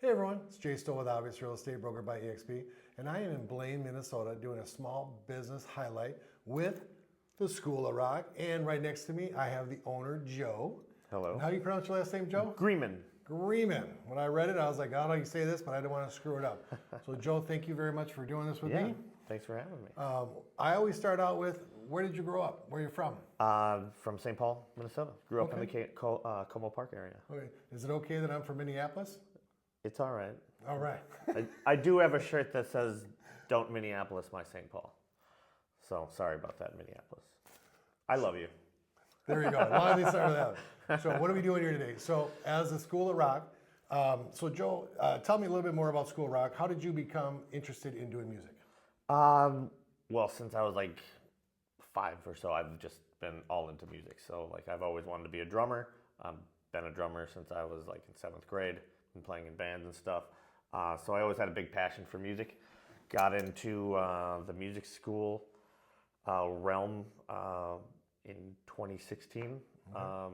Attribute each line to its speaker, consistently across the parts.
Speaker 1: Hey everyone, it's Jay Stohl with Obvious Real Estate Broker by eXp, and I am in Blaine, Minnesota doing a small business highlight with the School of Rock. And right next to me, I have the owner, Joe. And
Speaker 2: Hello.
Speaker 1: how do you pronounce your last name, Joe?
Speaker 2: Greeman.
Speaker 1: Greeman. When I read it, I was like, I don't know how you say this, but I didn't want to screw it up. So, Joe, thank you very much for doing this with
Speaker 2: Yeah,
Speaker 1: me.
Speaker 2: thanks for having me.
Speaker 1: I always start out with, where did you grow up? Where are you from?
Speaker 2: From St. Paul, Minnesota. Grew up in the
Speaker 1: Okay.
Speaker 2: Como Park area.
Speaker 1: Okay. Is it okay that I'm from Minneapolis?
Speaker 2: It's all right.
Speaker 1: All right.
Speaker 2: I do have a shirt that says, "Don't Minneapolis my St. Paul." So sorry about that, Minneapolis. I love you.
Speaker 1: There you go. Why did they start with that? So what are we doing here today? So as the School of Rock, so Joe, tell me a little bit more about School of Rock. How did you become interested in doing music?
Speaker 2: Well, since I was like 5 or so, I've just been all into music. So like I've always wanted to be a drummer. I've been a drummer since I was like in 7th grade. Been playing in bands and stuff. So I always had a big passion for music. Got into the music school realm in 2016.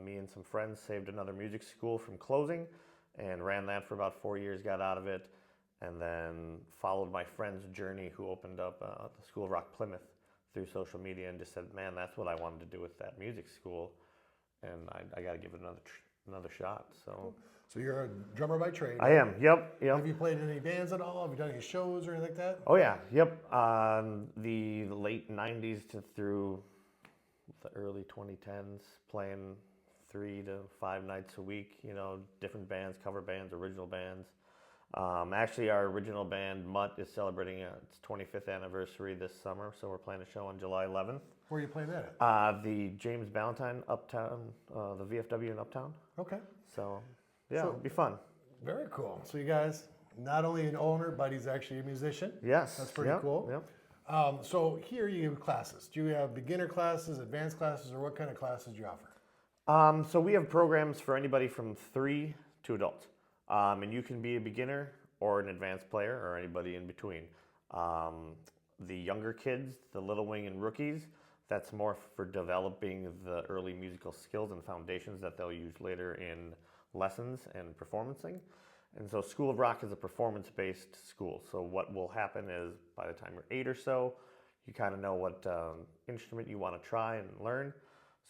Speaker 2: Me and some friends saved another music school from closing and ran that for about 4 years, got out of it, and then followed my friend's journey who opened up the School of Rock Plymouth through social media and just said, man, that's what I wanted to do with that music school, and I got to give it another shot.
Speaker 1: So you're a drummer by trade.
Speaker 2: I am. Yep.
Speaker 1: Have you played in any bands at all? Have you done any shows or anything like that?
Speaker 2: Oh yeah. Yep. The late '90s through the early 2010s, playing 3 to 5 nights a week. You know, different bands, cover bands, original bands. Actually, our original band Mutt is celebrating its 25th anniversary this summer, so we're playing a show on July 11th.
Speaker 1: Where are you playing that at?
Speaker 2: The James Ballantyne Uptown, the VFW in Uptown.
Speaker 1: Okay.
Speaker 2: So yeah,
Speaker 1: So-
Speaker 2: it'll be fun.
Speaker 1: Very cool. So you guys, not only an owner, but he's actually a musician.
Speaker 2: Yes.
Speaker 1: That's pretty
Speaker 2: Yep,
Speaker 1: cool.
Speaker 2: Yep.
Speaker 1: So here you have classes. Do you have beginner classes, advanced classes, or what kind of classes do you offer?
Speaker 2: So we have programs for anybody from 3 to adult. And you can be a beginner or an advanced player or anybody in between. The younger kids, the Little Wing and rookies, that's more for developing the early musical skills and foundations that they'll use later in lessons and performancing. And so School of Rock is a performance-based school. So what will happen is by the time you're 8 or so, you kind of know what instrument you want to try and learn.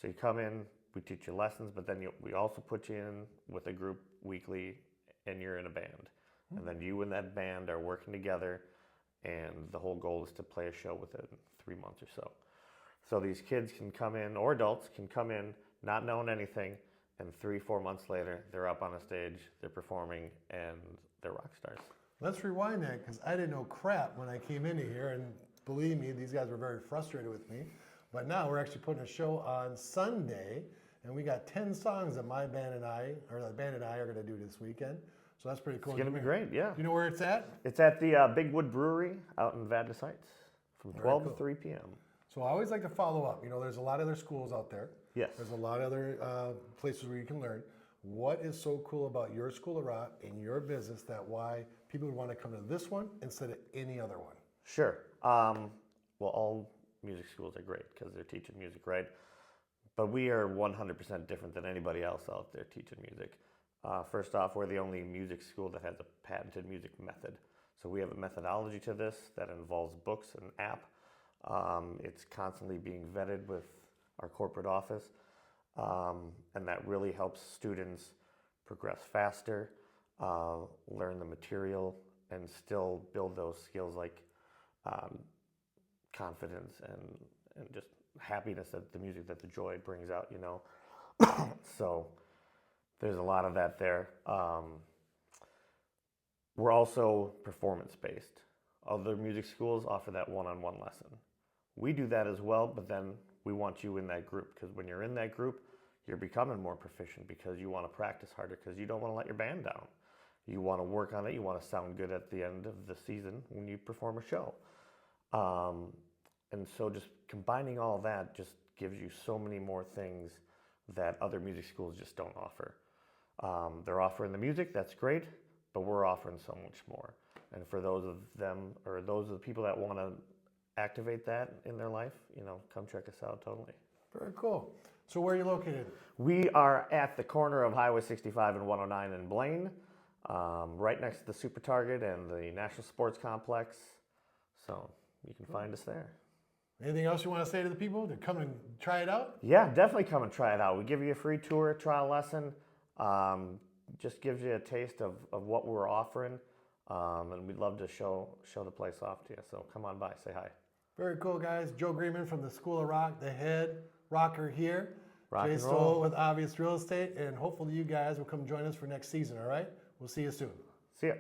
Speaker 2: So you come in, we teach you lessons, but then we also put you in with a group weekly and you're in a band. And then you and that band are working together, and the whole goal is to play a show within 3 months or so. So these kids can come in, or adults can come in not knowing anything, and 3-4 months later, they're up on a stage, they're performing, and they're rock stars.
Speaker 1: Let's rewind that because I didn't know crap when I came into here, and believe me, these guys were very frustrated with me. But now we're actually putting a show on Sunday, and we got 10 songs that my band and I, or the band and I, are going to do this weekend. So that's pretty cool.
Speaker 2: It's going to be great, yeah.
Speaker 1: Do you know where it's at?
Speaker 2: It's at the Big Wood Brewery out in Vadnais Heights from 12
Speaker 1: cool.
Speaker 2: to 3 p.m.
Speaker 1: So I always like to follow up. You know, there's a lot of other schools out there.
Speaker 2: Yes.
Speaker 1: There's a lot of other places where you can learn. What is so cool about your School of Rock and your business that why people would want to come to this one instead of any other one?
Speaker 2: Sure. Well, all music schools are great because they're teaching music, right? But we are 100% different than anybody else out there teaching music. First off, we're the only music school that has a patented music method. So we have a methodology to this that involves books and app. It's constantly being vetted with our corporate office, and that really helps students progress faster, learn the material, and still build those skills like confidence and just happiness that the music, that the joy it brings out, you know. So there's a lot of that there. We're also performance-based. Other music schools offer that one-on-one lesson. We do that as well, but then we want you in that group, because when you're in that group, you're becoming more proficient because you want to practice harder, because you don't want to let your band down. You want to work on it. You want to sound good at the end of the season when you perform a show. And so just combining all that just gives you so many more things that other music schools just don't offer. They're offering the music, that's great, but we're offering so much more. And for those of them, or those of the people that want to activate that in their life, you know, come check us out totally.
Speaker 1: Very cool. So where are you located?
Speaker 2: We are at the corner of Highway 65 and 109 in Blaine. right next to the Super Target and the National Sports Complex. So you can find us there.
Speaker 1: Anything else you want to say to the people to come and try it out?
Speaker 2: Yeah, definitely come and try it out. We give you a free tour, trial lesson. Just gives you a taste of what we're offering. And we'd love to show the place off to you. So come on by, say hi.
Speaker 1: Very cool, guys. Joe Greenman from the School of Rock, the head rocker here.
Speaker 2: Rock
Speaker 1: Jay
Speaker 2: and
Speaker 1: Stohl
Speaker 2: roll.
Speaker 1: with Obvious Real Estate. And hopefully you guys will come join us for next season, all right? We'll see you soon.
Speaker 2: See ya.